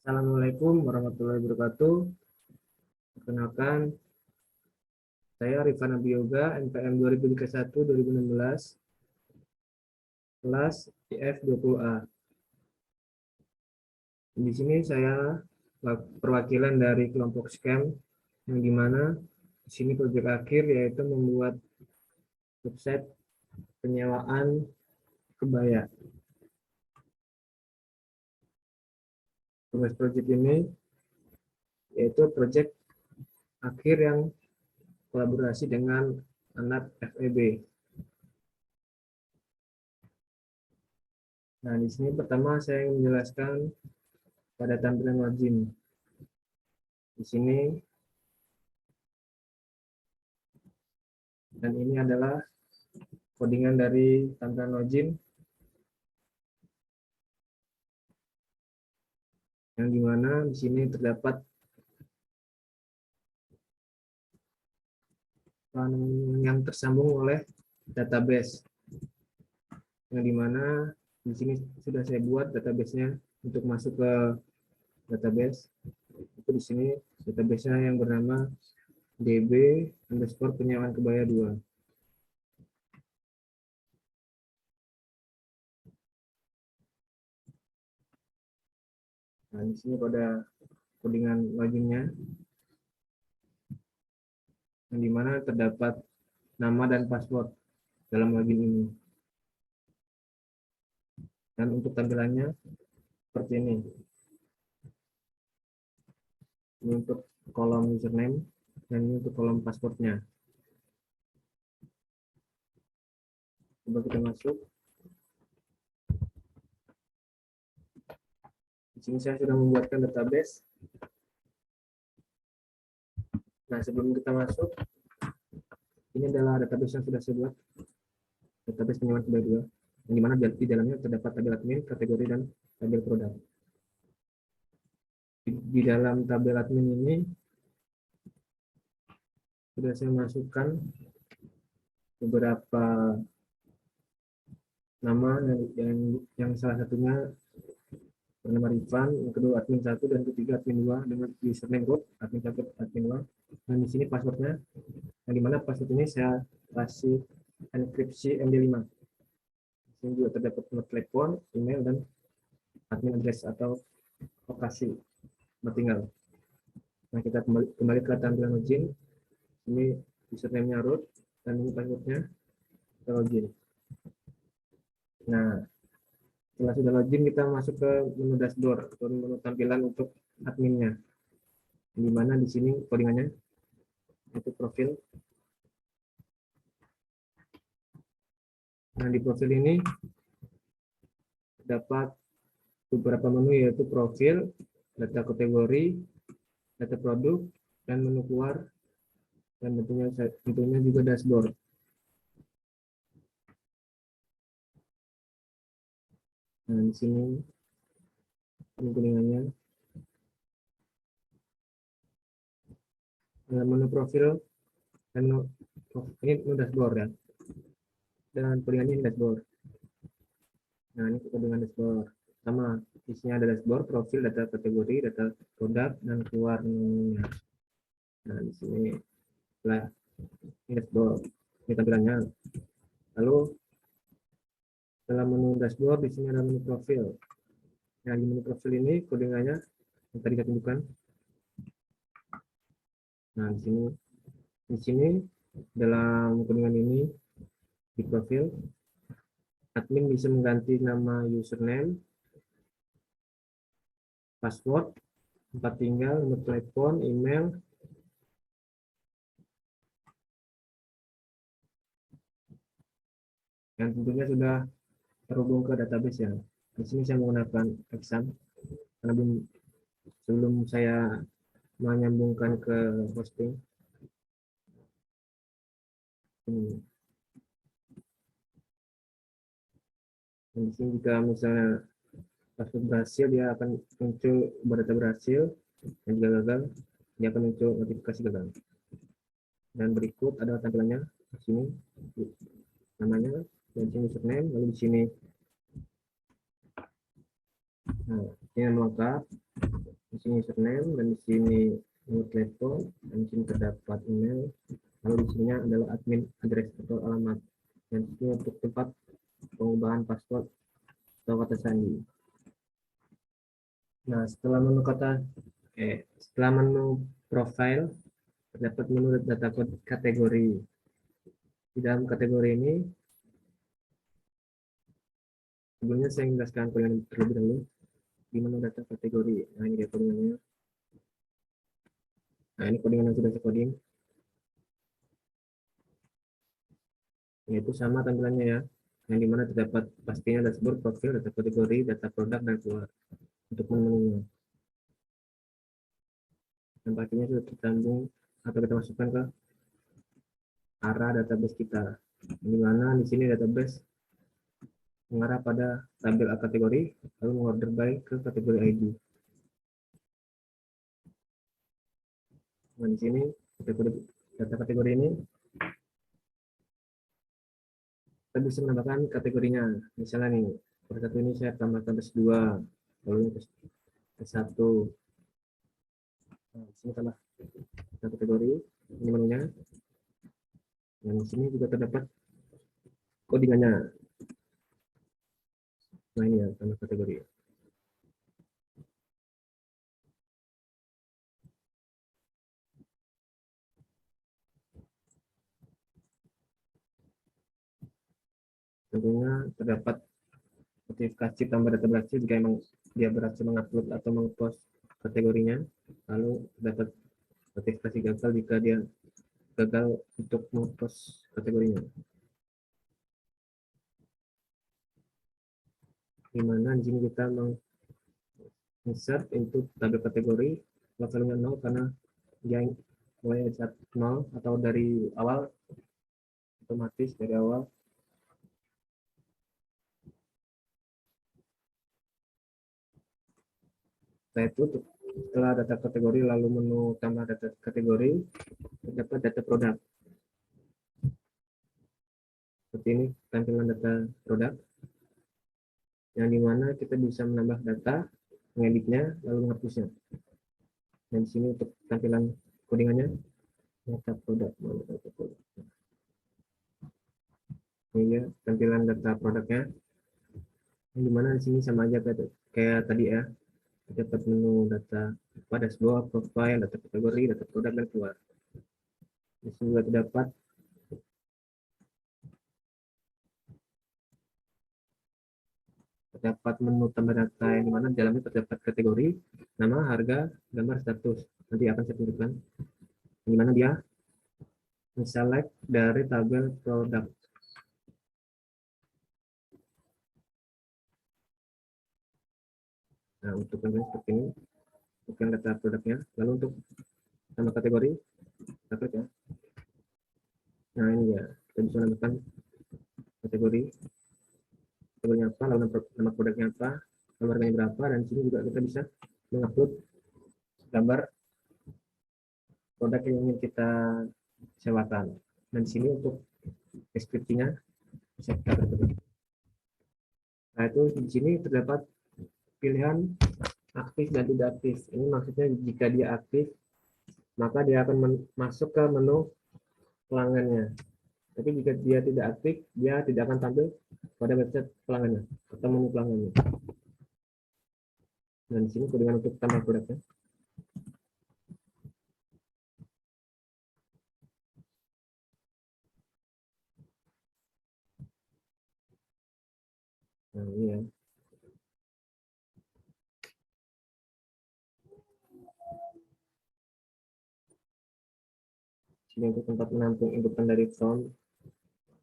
Assalamualaikum warahmatullahi wabarakatuh. Perkenalkan, saya Rifan Abiyoga, NPM 2021-2016, kelas IF20A. Di sini saya perwakilan dari kelompok SCAM, yang dimana di sini proyek akhir yaitu membuat website penyewaan kebaya. Tugas proyek ini yaitu proyek akhir yang kolaborasi dengan anak FEB. Nah, di sini pertama saya ingin menjelaskan pada tampilan login. Di sini, dan ini adalah codingan dari tampilan login, yang dimana di sini terdapat yang tersambung oleh database, yang dimana di sini sudah saya buat database-nya untuk masuk ke database. Itu di sini database-nya yang bernama db_penyewaan kebaya 2. Nah, di sini pada codingan loginnya, yang dimana terdapat nama dan password dalam login ini. Dan untuk tampilannya seperti ini. Ini untuk kolom username dan ini untuk kolom passwordnya. Coba kita masuk. Di sini saya sudah membuatkan database. Nah, sebelum kita masuk, ini adalah database yang sudah saya buat. Database penyewaan kebaya 2, yang dimana di dalamnya terdapat tabel admin, kategori, dan tabel produk. Di dalam tabel admin ini sudah saya masukkan beberapa nama yang salah satunya bernama Rifan, yang kedua admin 1 dan ketiga admin 2 dengan username root admin 1 admin 2. Dan di sini passwordnya, yang dimana password ini saya kasih enkripsi MD5. Di sini juga terdapat nomor telepon, email, dan admin address atau lokasi tempat tinggal. Nah, kita kembali ke tampilan login. Ini username-nya root dan ini passwordnya kita login. Nah, setelah sudah login, kita masuk ke menu dashboard atau menu tampilan untuk adminnya, di mana di sini codingannya itu profil. Nah, di profil ini terdapat beberapa menu, yaitu profil, data kategori, data produk, dan menu keluar, dan tentunya juga dashboard. Nah, di sini codingannya. Menu profil dan ini menu dashboard ya, dan codingannya ini dashboard. Nah, ini codingan dashboard. Sama, isinya ada dashboard, profil, data kategori, data produk, dan keluarnya. Nah, di sini lah ini dashboard, ini tampilannya. Lalu dalam menu dashboard di sini ada menu profil. Nah, di menu profil ini codingannya yang tadi saya tunjukkan. Nah, di sini dalam codingan ini di profil, admin bisa mengganti nama username, password, tempat tinggal, nomor telepon, email, yang tentunya sudah terhubung ke database ya. Di sini saya menggunakan exam karena sebelum saya menyambungkan ke hosting. Dan di sini jika misalnya password berhasil, dia akan muncul data berhasil, dan jika gagal, dia akan muncul notifikasi gagal. Dan berikut adalah tampilannya. Di sini namanya, dan di sini username, lalu di sini nah, ini yang lengkap. sini username, dan di sini nomor telepon, dan di sini terdapat email. Lalu di sini adalah admin address atau alamat, dan di sini untuk tempat pengubahan password atau kata sandi. Nah, setelah menu profile, terdapat menu data kategori. Di dalam kategori ini, sebelumnya saya menjelaskan kalian terlebih dahulu di menu data kategori. Nah, ini dia codingannya. Nah, ini codingan yang sudah saya coding. Yaitu sama tampilannya ya. Yang dimana terdapat pastinya dashboard, profil, data kategori, data produk, dan keluar. Untuk menunya. Dan pastinya sudah tersambung atau kita masukkan ke arah database kita. Di mana di sini database mengarah pada tabel A kategori, lalu mengorder by ke kategori ID. Nah, di sini data kategori ini kita bisa menambahkan kategorinya. Misalnya nih, per satu ini saya tambahkan plus 2, lalu ini plus 1. Nah, di sini tambah kategori, ini menunya. Dan di sini juga terdapat codingannya. Nah, ini ya, tambah kategori. Tentunya terdapat notifikasi tambah data berhasil jika memang dia berhasil mengupload atau mengpost kategorinya. Lalu dapat notifikasi gagal jika dia gagal untuk mengpost kategorinya. Di mana di sini kita insert untuk tabel kategori levelnya 0 karena dia mulai saat 0 atau dari awal, otomatis dari awal. Setelah itu, setelah data kategori lalu menu tambah data kategori, terdapat data produk. Seperti ini tampilan data produk, yang dimana kita bisa menambah data, mengeditnya, lalu menghapusnya. Dan di sini untuk tampilan codingannya, data produk. Ini ya tampilan data produknya, yang dimana di sini sama aja kayak tadi ya. Dapat menu data pada dashboard, profile, data kategori, data produk, dan keluar. Di sini juga terdapat menu tambah data, yang dimana di dalamnya terdapat kategori, nama, harga, gambar, status. Nanti akan saya tunjukkan. Yang dimana dia select dari tabel produk. Nah, untuk yang seperti ini, untuk yang data produknya. Lalu untuk tambah kategori, kita klik ya. Nah, ini ya, kita bisa menambahkan kategori. Kategorinya apa, lalu nama produknya apa, lalu harganya berapa, dan di sini juga kita bisa mengupload gambar produk yang ingin kita sewakan. Dan di sini untuk deskripsinya bisa kita ketik. Nah, itu di sini terdapat pilihan aktif dan tidak aktif. Ini maksudnya jika dia aktif, maka dia akan masuk ke menu pelanggannya. Tapi jika dia tidak aktif, dia tidak akan tampil pada website pelanggannya atau menu pelanggannya. Dan di sini dengan untuk tambah produknya. Nah, ini ya. Sini untuk tempat menampung inputan dari front,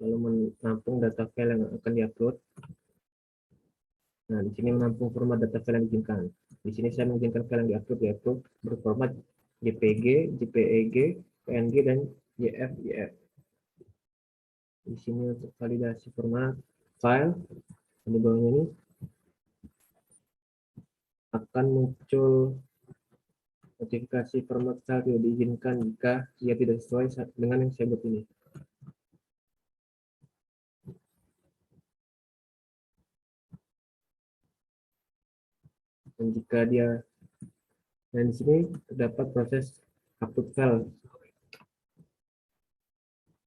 lalu menampung data file yang akan diupload. Nah, di sini menampung format data file yang diizinkan. Di sini saya mengizinkan file yang diupload yaitu berformat JPG, JPEG, PNG, dan JPEG. Di sini untuk validasi format file, di bawahnya ini akan muncul notifikasi format file tidak diizinkan jika ia tidak sesuai dengan yang saya buat ini. Dan jika dia Dan di sini terdapat proses upload file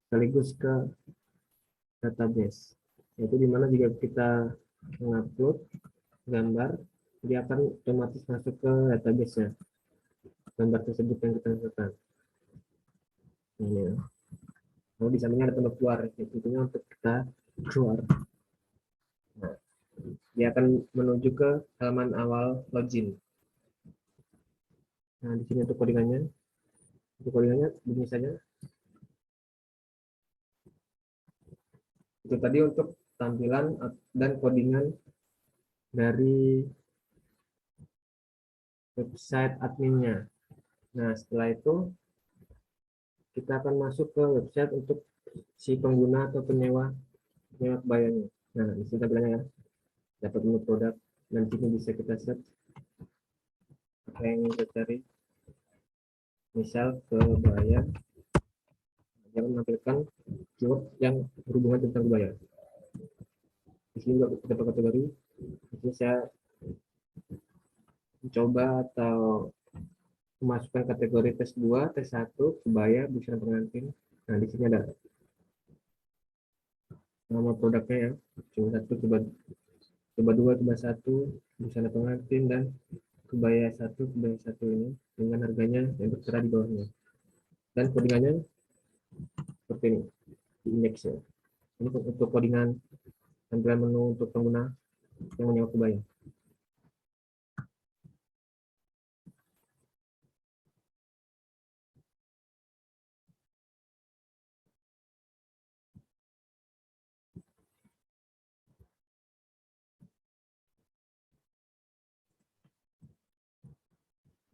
sekaligus ke database, yaitu dimana jika kita mengupload gambar, dia akan otomatis masuk ke database-nya gambar tersebut yang kita masukkan. Ini ya. Lalu di sampingnya ada tombol keluar, tentunya untuk kita keluar. Nah, dia akan menuju ke halaman awal login. Nah, di sini untuk codingannya bunyi saja. Itu tadi untuk tampilan dan codingan dari website adminnya. Nah, setelah itu kita akan masuk ke website untuk si pengguna atau penyewa kebayanya. Nah, di sini tampilannya ya, dapat menu produk, dan sini bisa kita search apa yang kita cari, misal kebaya, yang menampilkan keyword yang berhubungan tentang kebaya. Di sini juga kita kategori. Ini saya mencoba atau memasukkan kategori tes 2, tes 1, kebaya, busana pengantin. Nah, di sini ada nama produknya ya. Coba 1, coba 2, coba 1, busana pengantin, dan kebaya 1, kebaya 1 ini dengan harganya yang tertera di bawahnya. Dan codingannya seperti ini di indeksnya. Ini untuk codingan tampilan menu untuk pengguna yang menyewa kebaya.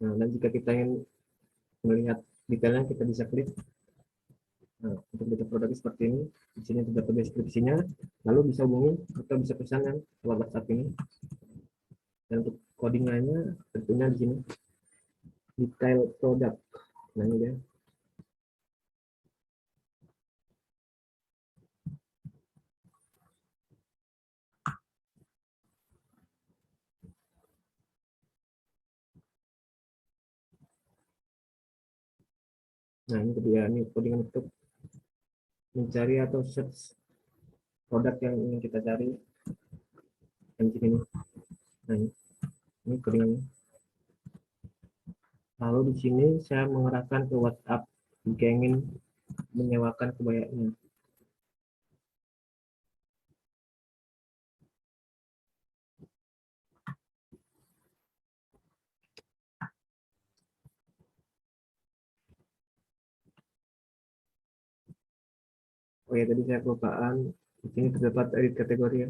Nah, dan jika kita ingin melihat detailnya, kita bisa klik. Nah, untuk data produknya seperti ini. Di sini terdapat deskripsinya, lalu bisa hubungi atau bisa pesan yang lewat WhatsApp ini. Dan untuk codingannya tentunya di sini detail produk. Nah, ini dia. Nah, ini dia, ini codingan untuk mencari atau search produk yang ingin kita cari. Dan di sini, nah ini codingannya. Lalu di sini saya mengarahkan ke WhatsApp jika ingin menyewakan kebayanya. Oh ya, tadi saya kelupaan. Di sini terdapat edit kategori ya.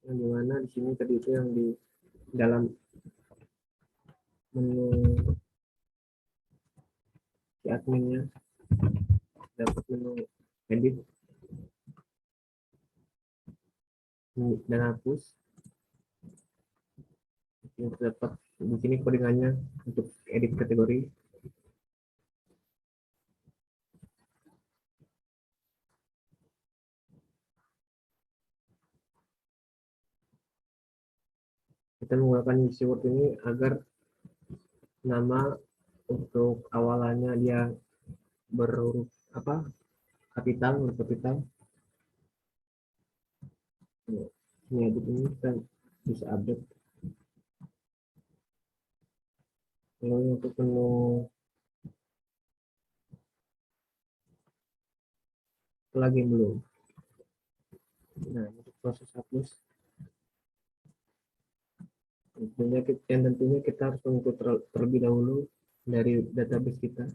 Yang dimana di sini tadi itu yang di dalam menu si adminnya dapat menu edit dan hapus. Yang terdapat di sini codingannya untuk edit kategori. Kita menggunakan keyword ini agar nama untuk awalannya dia berhuruf apa, kapital, huruf kapital. Ini edit ini kita bisa update. Lalu untuk menu plugin belum. Nah, untuk proses hapus tentunya kita harus mengikut terlebih dahulu dari database kita.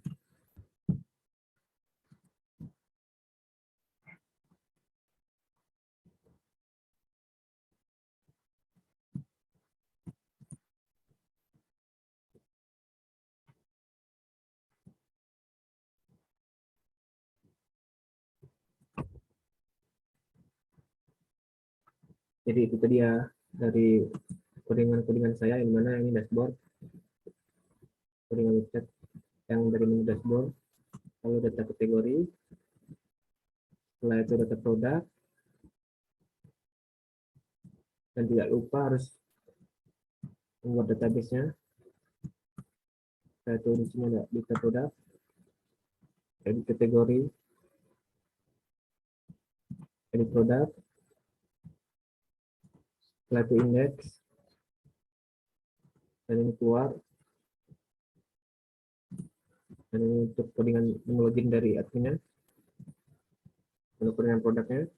Jadi itu tadi ya dari codingan saya, yang mana ini dashboard, codingan website yang dari menu dashboard, lalu data kategori, setelah itu data produk, dan tidak lupa harus membuat database-nya. Yaitu di sini ada data produk, edit kategori, edit produk, setelah itu index, dan ini keluar, dan ini untuk codingan login dari adminnya, lalu codingan produknya,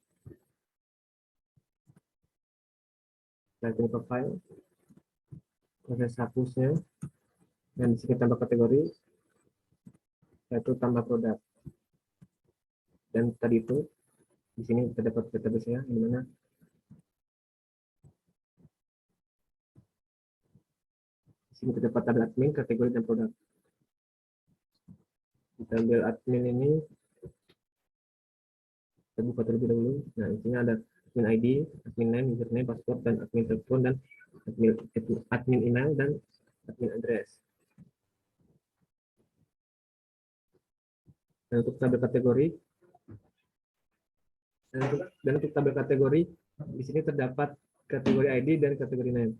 setelah itu profile, proses hapusnya, dan di sini tambah kategori, yaitu tambah produk. Dan tadi itu di sini terdapat database-nya, di mana di sini terdapat tabel admin, kategori, dan produk. Di tabel admin ini kita buka terlebih dahulu. Nah, di sini ada admin ID, admin name, username, password, dan admin telepon, dan admin email, dan admin address. Dan untuk tabel kategori, dan untuk tabel kategori di sini terdapat kategori ID dan kategori name.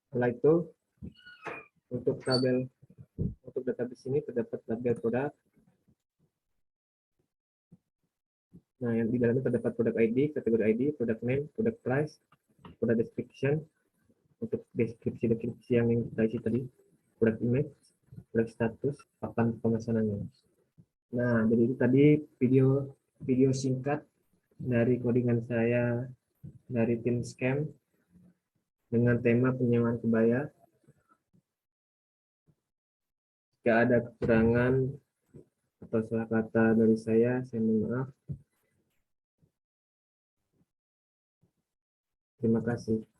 Setelah itu untuk database ini terdapat tabel produk. Nah, yang di dalamnya terdapat produk ID, kategori ID, product name, product price, product description, untuk deskripsi yang kita isi tadi, product image, product status, papan pemesanannya. Nah, jadi itu tadi video singkat dari codingan saya dari tim Scam dengan tema penyewaan kebaya. Jika ada kekurangan atau salah kata dari saya mohon maaf. Terima kasih.